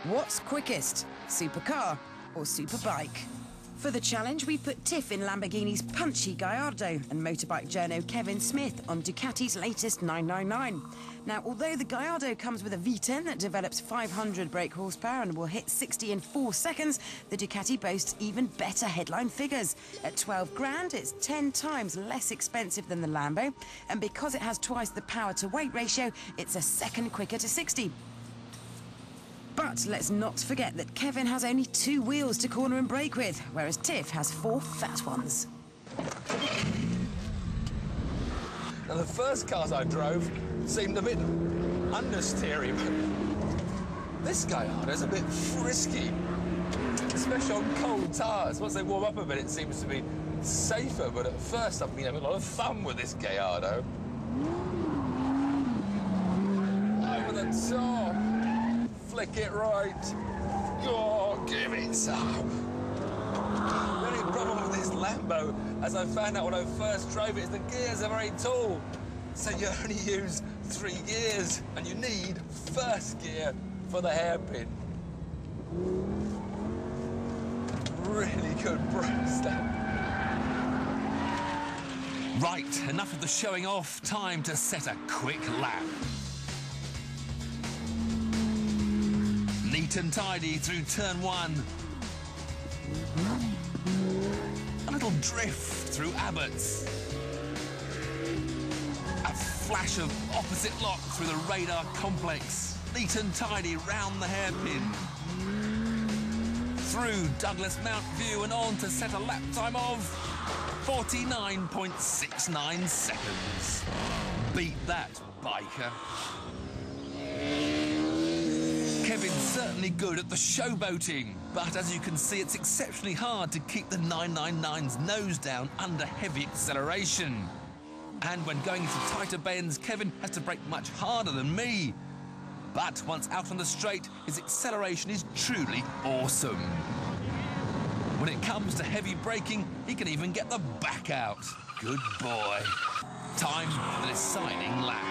What's quickest, supercar or superbike? For the challenge, we put Tiff in Lamborghini's punchy Gallardo and motorbike journo Kevin Smith on Ducati's latest 999. Now, although the Gallardo comes with a V10 that develops 500 brake horsepower and will hit 60 in 4 seconds, the Ducati boasts even better headline figures. At 12 grand, it's 10 times less expensive than the Lambo, and because it has twice the power-to-weight ratio, it's a second quicker to 60. But let's not forget that Kevin has only 2 wheels to corner and brake with, whereas Tiff has 4 fat ones. Now, the first cars I drove seemed a bit understeery, but this Gallardo's a bit frisky, especially on cold tyres. Once they warm up a bit, it seems to be safer, but at first I've been having a lot of fun with this Gallardo. Over the top. Flick it right. Oh, give it some. The only problem with this Lambo, as I found out when I first drove it, is the gears are very tall. So you only use 3 gears, and you need first gear for the hairpin. Really good brakes, that. Right, enough of the showing off. Time to set a quick lap. Neat and tidy through turn 1. A little drift through Abbott's. A flash of opposite lock through the radar complex. Neat and tidy round the hairpin. Through Douglas Mount View and on to set a lap time of 49.69 seconds. Beat that, biker. Kevin's certainly good at the showboating, but as you can see, it's exceptionally hard to keep the 999's nose down under heavy acceleration. And when going into tighter bends, Kevin has to brake much harder than me. But once out on the straight, his acceleration is truly awesome. When it comes to heavy braking, he can even get the back out. Good boy. Time for the deciding lap.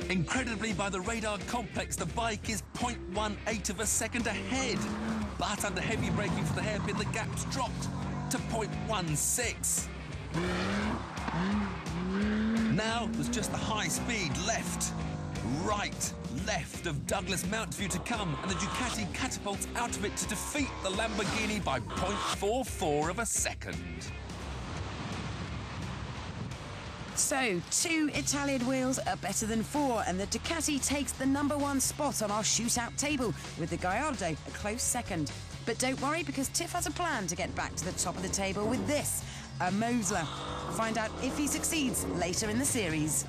Incredibly, by the radar complex, the bike is 0.18 of a second ahead. But under heavy braking for the hairpin, the gap's dropped to 0.16. Now there's just the high-speed left, right, left of Douglas Mount View to come, and the Ducati catapults out of it to defeat the Lamborghini by 0.44 of a second. So, 2 Italian wheels are better than 4, and the Ducati takes the #1 spot on our shootout table, with the Gallardo a close second. But don't worry, because Tiff has a plan to get back to the top of the table with this, a Mosler. Find out if he succeeds later in the series.